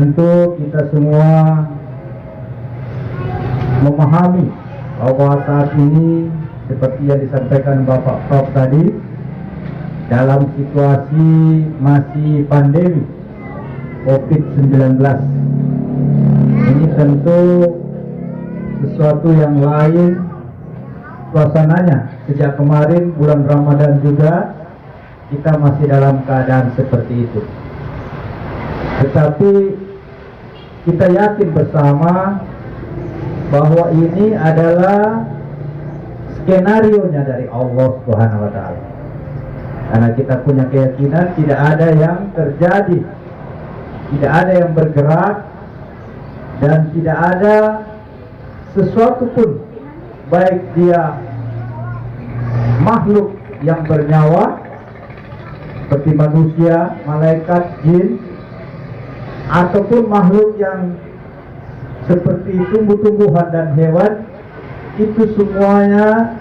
Tentu kita semua memahami bahwa saat ini seperti yang disampaikan Bapak Prof tadi, dalam situasi masih pandemi COVID-19, ini tentu sesuatu yang lain suasananya. Sejak kemarin bulan Ramadan juga kita masih dalam keadaan seperti itu. Tetapi kita yakin bersama bahwa ini adalah skenarionya dari Allah Subhanahu wa taala. Karena kita punya keyakinan tidak ada yang terjadi, tidak ada yang bergerak, dan tidak ada sesuatu pun, baik dia makhluk yang bernyawa seperti manusia, malaikat, jin, ataupun makhluk yang seperti tumbuh-tumbuhan dan hewan, itu semuanya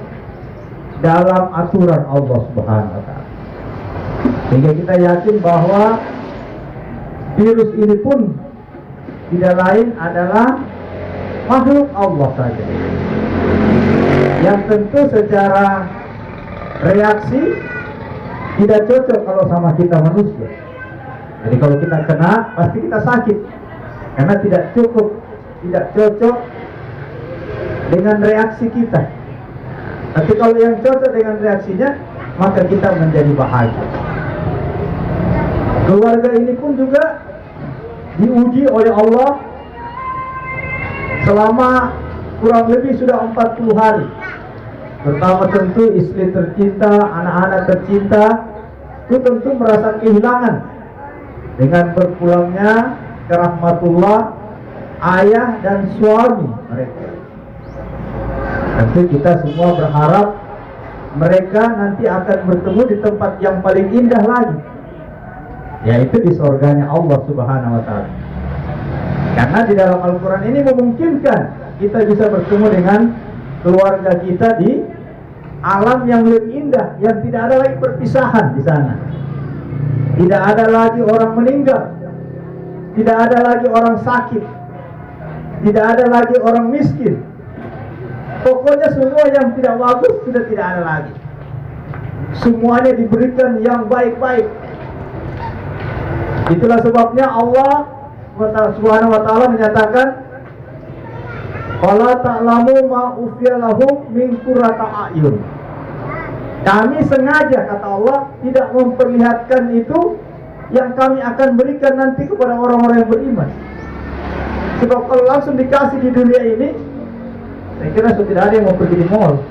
dalam aturan Allah Subhanahu wa taala. Sehingga kita yakin bahwa virus ini pun tidak lain adalah makhluk Allah saja, yang tentu secara reaksi tidak cocok kalau sama kita manusia. Jadi kalau kita kena pasti kita sakit, karena tidak cocok dengan reaksi kita. Tapi kalau yang cocok dengan reaksinya, maka kita menjadi bahagia. Keluarga ini pun juga diuji oleh Allah selama kurang lebih sudah 40 hari. Pertama tentu istri tercinta, anak-anak tercinta itu tentu merasa kehilangan dengan berpulangnya ke rahmatullah ayah dan suami mereka. Tentu kita semua berharap mereka nanti akan bertemu di tempat yang paling indah lagi, yaitu di surganya Allah Subhanahu wa taala. Karena di dalam Al-Quran ini memungkinkan kita bisa bertemu dengan keluarga kita di alam yang lebih indah, yang tidak ada lagi perpisahan di sana. Tidak ada lagi orang meninggal, tidak ada lagi orang sakit, tidak ada lagi orang miskin. Pokoknya semua yang tidak bagus sudah tidak ada lagi. Semuanya diberikan yang baik-baik. Itulah sebabnya Allah Subhanahu wa taala menyatakan, "Fala ta'lamu ma ufiya lahum min qurrati a'yun." Kami sengaja, kata Allah, tidak memperlihatkan itu yang kami akan berikan nanti kepada orang-orang yang beriman. Sebab kalau langsung dikasih di dunia ini, saya kira sudah tidak ada yang mau pergi di mall,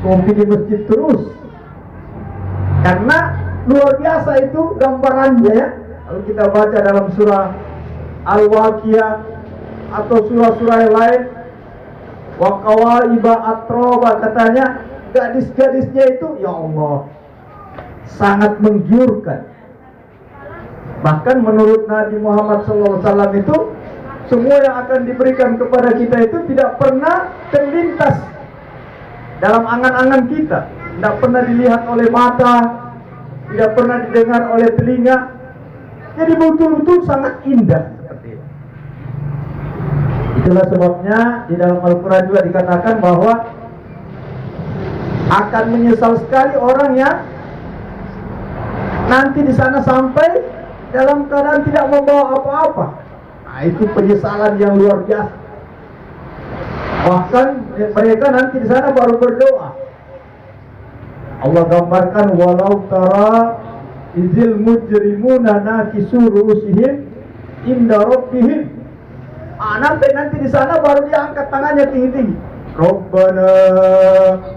mau pergi di masjid terus. Karena luar biasa itu gambarannya ya. Kalau kita baca dalam surah Al-Waqiah atau surah-surah yang lain, wa qawaiba atroba, katanya gadis-gadisnya itu ya Allah sangat menggiurkan. Bahkan menurut Nabi Muhammad SAW itu, semua yang akan diberikan kepada kita itu tidak pernah terlintas dalam angan-angan kita, tidak pernah dilihat oleh mata, tidak pernah didengar oleh telinga. Jadi betul-betul sangat indah seperti itu. Itulah sebabnya di dalam Al-Quran juga dikatakan bahwa akan menyesal sekali orang yang nanti di sana sampai dalam keadaan tidak membawa apa-apa. Nah, itu penyesalan yang luar biasa. Bahkan mereka nanti di sana baru berdoa. Allah gambarkan, walau tara izil mujrimuna nakisu ru'usihim inda rabbihim. Nanti di sana baru dia angkat tangannya tinggi-tinggi. Rabbana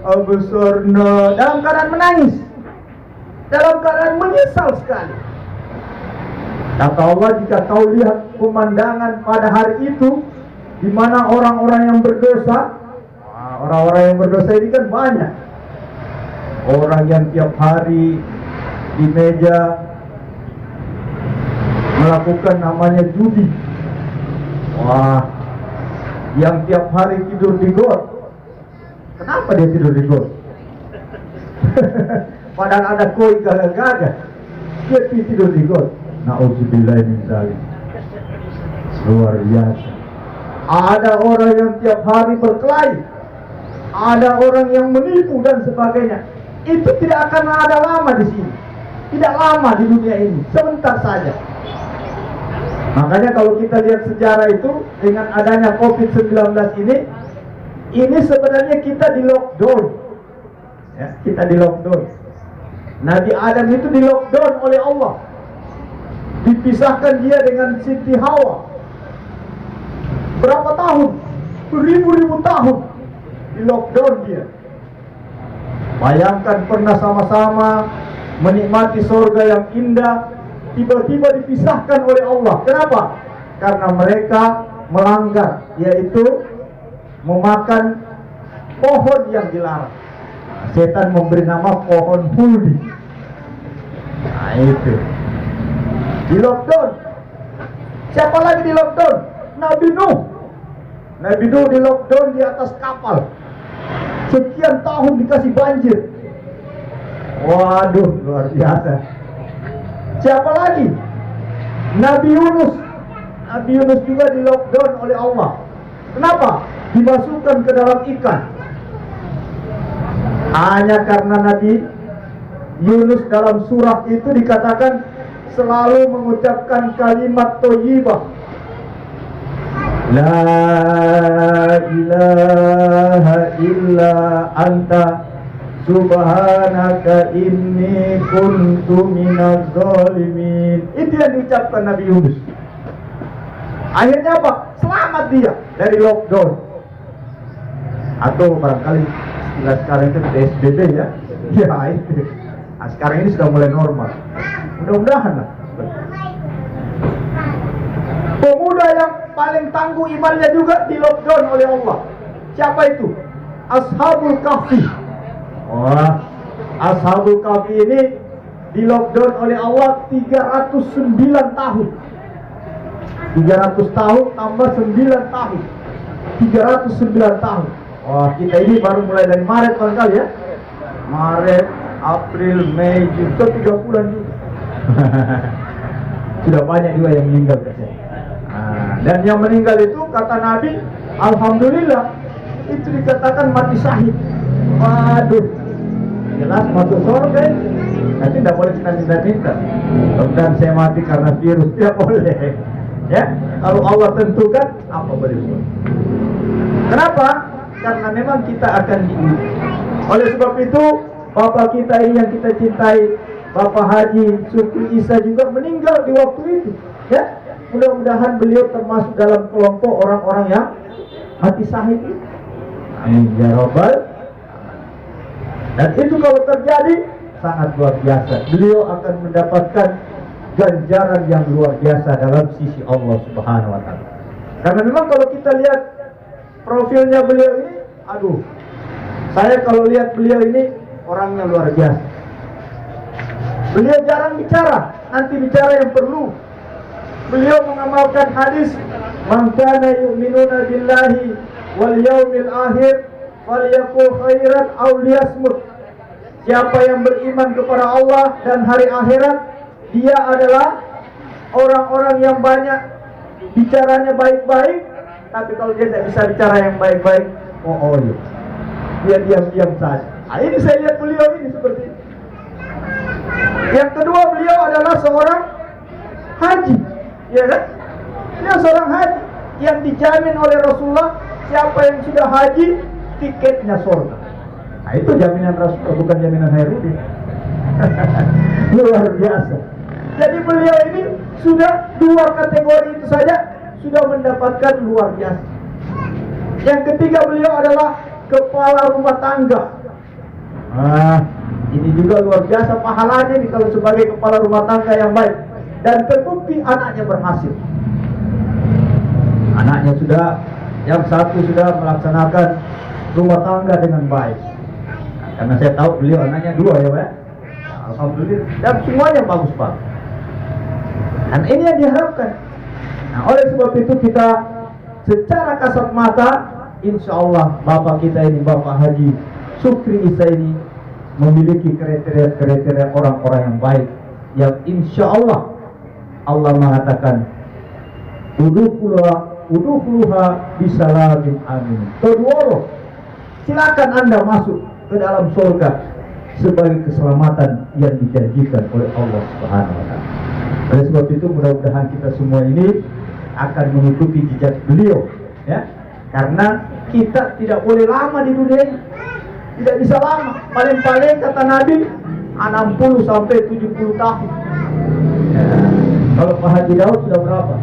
absarna, dalam keadaan menangis, dalam keadaan menyesal sekali. Kata Allah, jika kau lihat pemandangan pada hari itu, di mana orang-orang yang berdosa, orang-orang yang berdosa ini kan banyak. Orang yang tiap hari di meja melakukan namanya judi. Wah, yang tiap hari tidur di got. Kenapa dia tidur di got? Padahal ada koi gagah-gagah, dia tidur di got. Na'udzubillah min dzalik. Luar biasa. Ada orang yang tiap hari berkelahi, ada orang yang menipu dan sebagainya. Itu tidak akan ada lama di sini, tidak lama di dunia ini, sebentar saja. Makanya kalau kita lihat sejarah itu, dengan adanya COVID-19 ini sebenarnya kita di lockdown, ya, kita di lockdown. Nabi Adam itu di lockdown oleh Allah, dipisahkan dia dengan Siti Hawa. Berapa tahun? Beribu-ribu tahun di lockdown dia. Bayangkan pernah sama-sama menikmati surga yang indah, tiba-tiba dipisahkan oleh Allah. Kenapa? Karena mereka melanggar, yaitu memakan pohon yang dilarang. Setan memberi nama pohon huldi. Nah itu di lockdown. Siapa lagi di lockdown? Nabi Nuh. Nabi Nuh di lockdown di atas kapal. Sekian tahun dikasih banjir. Waduh, luar biasa. Siapa lagi? Nabi Yunus. Nabi Yunus juga di lockdown oleh Allah. Kenapa? Dimasukkan ke dalam ikan. Hanya karena Nabi Yunus dalam surah itu dikatakan selalu mengucapkan kalimat thayyibah. La ilaha illa anta subhanaka inni kuntu minaz zalimin. Itu yang diucapkan Nabi Yunus. Akhirnya apa? Selamat dia dari lockdown. Atau barangkali istilah sekarang itu PSBB ya. Ya itu. Nah, sekarang ini sudah mulai normal. Mudah-mudahan lah. Pemuda yang paling tangguh imannya juga di lockdown oleh Allah. Siapa itu? Ashabul Kahfi. Wah, Ashabul Kahfi ini di lockdown oleh Allah 309 tahun. 300 tahun tambah 9 tahun, 309 tahun. Wah, kita ini baru mulai dari Maret barangkali ya. Maret, April, Mei, Juni, 3 bulan juga. Sudah banyak juga yang meninggal katanya. Dan yang meninggal itu kata Nabi, alhamdulillah, itu dikatakan mati syahid. Waduh, jelas masuk surga. Nanti tidak boleh kita minta-minta. Dan saya mati karena virus, tidak boleh. Ya, kalau Allah tentukan apa boleh buat. Kenapa? Karena memang kita akan diuji. Oleh sebab itu, bapak kita ini yang kita cintai, Bapak Haji Sukri Isa juga meninggal di waktu itu. Ya, mudah-mudahan beliau termasuk dalam kelompok orang-orang yang mati syahid. Amin ya Rabbal. Dan itu kalau terjadi sangat luar biasa. Beliau akan mendapatkan ganjaran yang luar biasa dalam sisi Allah Subhanahu wa taala. Karena memang kalau kita lihat profilnya beliau ini, aduh, saya kalau lihat beliau ini orangnya luar biasa. Beliau jarang bicara, nanti bicara yang perlu. Beliau mengamalkan hadis, "Man kana yu'minuna billahi wal yaumil akhir falyaqul khairan aw liyasmut." Siapa yang beriman kepada Allah dan hari akhirat, dia adalah orang-orang yang banyak bicaranya baik-baik, tapi kalau dia tidak bisa bicara yang baik-baik, ya, dia diam-diam saja. Nah, ini saya lihat beliau ini seperti ini. Yang kedua, beliau adalah seorang haji, ya kan? Dia seorang haji yang dijamin oleh Rasulullah, siapa yang sudah haji, tiketnya surga. Nah, itu jaminan Rasulullah, bukan jaminan Hairudin. Luar biasa. Jadi beliau ini sudah 2 kategori itu saja sudah mendapatkan luar biasa. Yang ketiga, beliau adalah kepala rumah tangga. Ini juga luar biasa pahalanya nih kalau sebagai kepala rumah tangga yang baik. Dan terbukti anaknya berhasil. Anaknya sudah, yang satu sudah melaksanakan rumah tangga dengan baik. Karena saya tahu beliau anaknya 2 ya Pak. Alhamdulillah. Dan semuanya bagus Pak. Dan ini yang diharapkan. Nah, oleh sebab itu kita secara kasat mata, insya Allah Bapak kita ini, Bapak Haji Sukri Isa ini memiliki kriteria orang-orang yang baik, yang insya Allah Allah mengatakan udkhuluha bisalamin amin. Kedua, silakan Anda masuk ke dalam surga sebagai keselamatan yang dijanjikan oleh Allah Subhanahu wa taala. Oleh sebab itu mudah-mudahan kita semua ini akan mengikuti jejak beliau, ya. Karena kita tidak boleh lama di dunia ini. Tidak bisa lama. Paling-paling kata Nabi 60 sampai 70 tahun. Ya. Kalau Pak Haji Daud sudah berapa?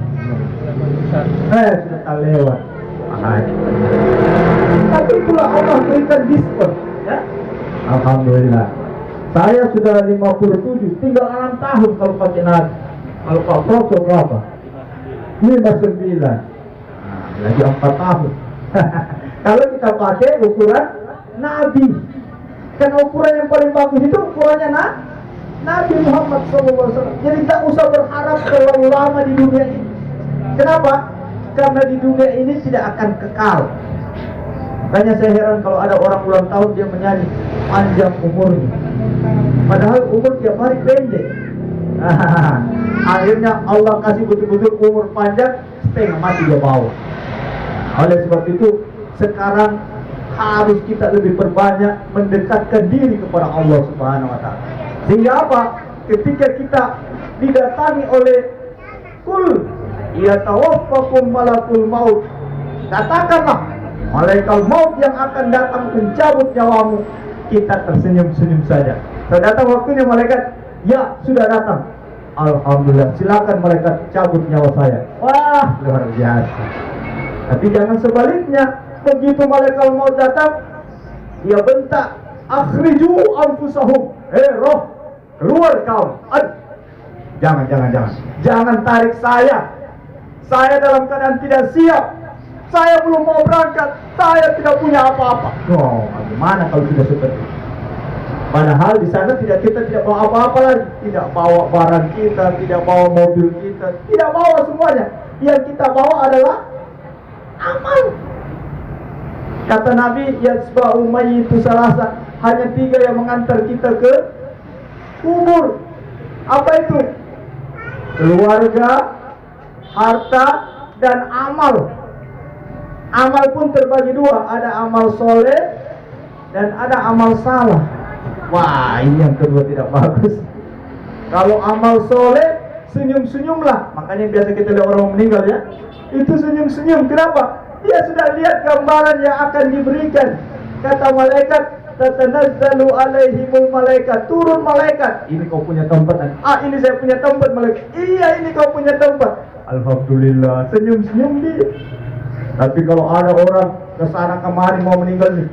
Sudah lewat. Tapi itulah Allah berikan diskon, ya. Alhamdulillah. Saya sudah 57, tinggal 6 tahun kalau pakai Nabi. Kalau Pak Profesor berapa? 59. Lagi 4 tahun. Kalau kita pakai ukuran Nabi, kan ukuran yang paling bagus itu ukurannya Nabi Muhammad SAW. Jadi tak usah berharap terlalu lama di dunia ini. Kenapa? Karena di dunia ini tidak akan kekal. Makanya saya heran kalau ada orang ulang tahun dia menyanyi panjang umurnya, padahal umur tiap hari pendek. Akhirnya Allah kasih betul-betul umur panjang, setengah mati dia bawa. Oleh sebab itu sekarang harus kita lebih perbanyak mendekatkan diri kepada Allah Subhanahu wa taala. Sehingga apa? Ketika kita didatangi oleh kul yatawaffakum malakul maut, katakanlah malaikat maut yang akan datang mencabut nyawamu, kita tersenyum-senyum saja. Sudah datang waktunya malaikat, ya sudah datang. Alhamdulillah, silakan malaikat cabut nyawa saya. Wah, luar biasa. Tapi jangan sebaliknya, begitu malaikat maut datang, dia bentak, akhriju anfusahum, roh, keluar kau. Jangan tarik saya. Saya dalam keadaan tidak siap. Saya belum mau berangkat. Saya tidak punya apa-apa. Oh, bagaimana kalau sudah seperti itu? Padahal di sana kita tidak bawa apa-apa lagi. Tidak bawa barang kita, tidak bawa mobil kita, tidak bawa semuanya. Yang kita bawa adalah amal. Kata Nabi, yasba'u mayyitu salasa, hanya 3 yang mengantar kita ke kubur. Apa itu? Keluarga, harta, dan amal. Amal pun terbagi 2, ada amal soleh dan ada amal salah. Wah, ini yang kedua tidak bagus. Kalau amal soleh, senyum-senyumlah. Makanya biasa kita lihat orang meninggal, ya, itu senyum-senyum. Kenapa? Dia sudah lihat gambaran yang akan diberikan. Kata malaikat, tatanazzalu alaihimul malaikat, turun malaikat. Ini kau punya tempat. Ini saya punya tempat malaikat. Iya, ini kau punya tempat. Alhamdulillah, senyum-senyum dia. Tapi kalau ada orang kesana kemari mau meninggal nih,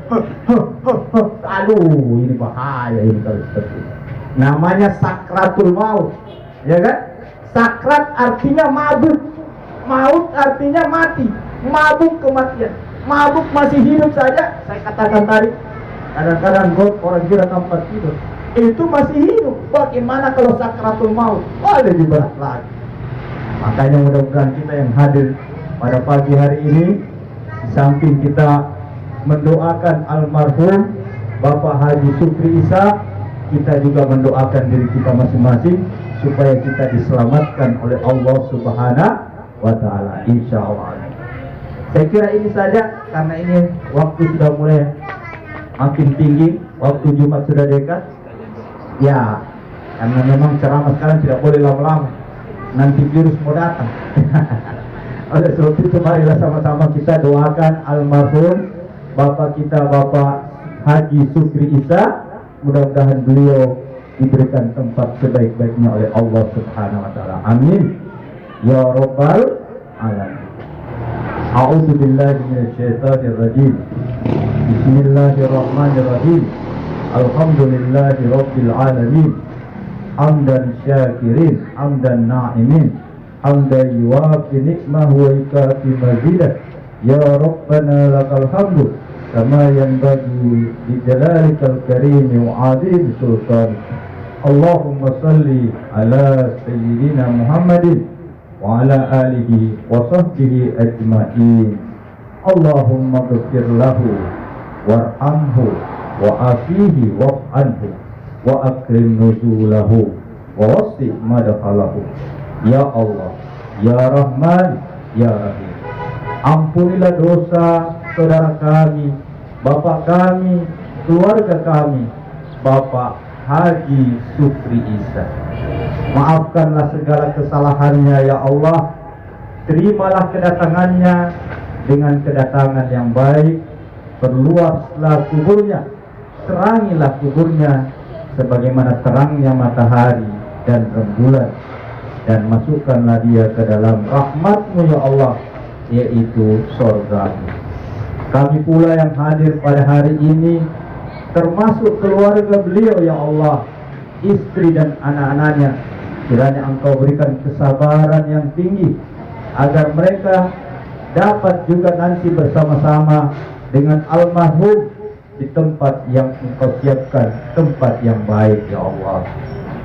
aduh, ini bahaya ini kalau seperti ini. Namanya sakratul maut, ya kan? Sakrat artinya mabuk, maut artinya mati, mabuk kematian. Mabuk masih hidup saja, saya katakan tadi. Kadang-kadang orang kira tempat tidur, itu masih hidup. Bagaimana kalau sakratul maut? Lebih berat lagi. Makanya mudah-mudahan kita yang hadir pada pagi hari ini, di samping kita mendoakan almarhum Bapak Haji Sukri Isa, kita juga mendoakan diri kita masing-masing supaya kita diselamatkan oleh Allah Subhanahu wa taala, insyaallah. Saya kira ini saja, karena ini waktu sudah mulai makin tinggi, waktu Jumat sudah dekat. Ya, karena memang ceramah sekarang tidak boleh lama-lama, nanti virus mau datang. Oleh sebab itu marilah sama-sama kita doakan almarhum Bapak kita, Bapak Haji Sukri Isa. Mudah-mudahan beliau diberikan tempat sebaik-baiknya oleh Allah Subhanahu wa taala. Amin ya rabbal alamin. A'udzu billahi minasyaitonir rajim. Bismillahirrahmanirrahim. Alhamdulillahi rabbil alamin. Hamdan syakirin, hamdan na'imin, hamdan yuwafi nikmahu wa yukafi mazidah. Ya Rabbana lakal hamdu kama yanbaghi li jalalikal karim wa adil sultan. Allahumma salli ala sayyidina Muhammadin wa ala alihi wa sahbihi ajma'in. Allahumma ghfir lahu warhamhu wa afihi wa'anhu wa akrim nuzulahu wa wasi' madkhalahu. Ya Allah, Ya Rahman, ya Rabbi. Ampunilah dosa saudara kami, bapak kami, keluarga kami, Bapak Haji Supri Isa. Maafkanlah segala kesalahannya ya Allah. Terimalah kedatangannya dengan kedatangan yang baik. Perluaslah kuburnya, terangilah kuburnya sebagaimana terangnya matahari dan rembulan, dan masukkanlah dia ke dalam rahmat-Mu ya Allah, yaitu surga-Mu. Kami pula yang hadir pada hari ini, termasuk keluarga beliau ya Allah, istri dan anak-anaknya, kiranya Engkau berikan kesabaran yang tinggi agar mereka dapat juga nanti bersama-sama dengan almarhum di tempat yang Engkau siapkan, tempat yang baik ya Allah.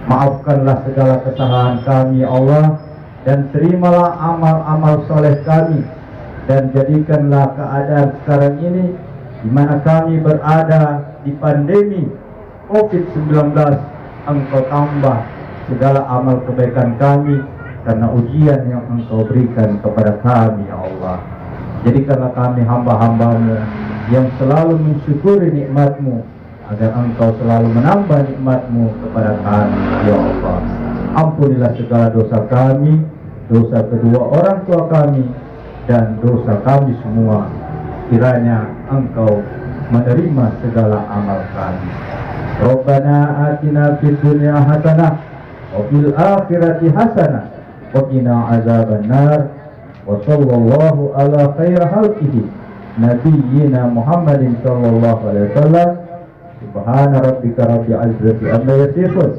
Maafkanlah segala kesalahan kami ya Allah, dan terimalah amal-amal soleh kami, dan jadikanlah keadaan sekarang ini di mana kami berada di pandemi COVID-19, Engkau tambah segala amal kebaikan kami karena ujian yang Engkau berikan kepada kami ya Allah. Jadikanlah kami hamba-hamba-Mu yang selalu mensyukuri nikmat-Mu, agar Engkau selalu menambah nikmat-Mu kepada kami ya Allah. Ampunilah segala dosa kami, dosa kedua orang tua kami, dan dosa kami semua. Kiranya Engkau menerima segala amal kami. Rabbana atina fid dunya hasanah wa fil akhirati hasanah wa qina azabannar. Wa sallallahu ala khairi khalqihi nabiyyina Muhammadin sallallahu alaihi wasallam. Subhana rabbika rabbil izzati amma yasifun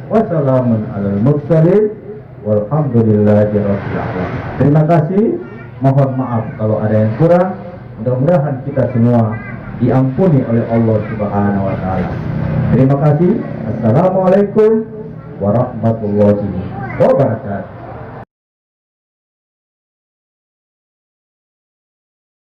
wa salamun alal mursalin walhamdulillahi rabbil alamin. Terima kasih. Mohon maaf kalau ada yang kurang. Mudah-mudahan kita semua diampuni oleh Allah Subhanahu wa taala. Terima kasih. Assalamualaikum warahmatullahi wabarakatuh.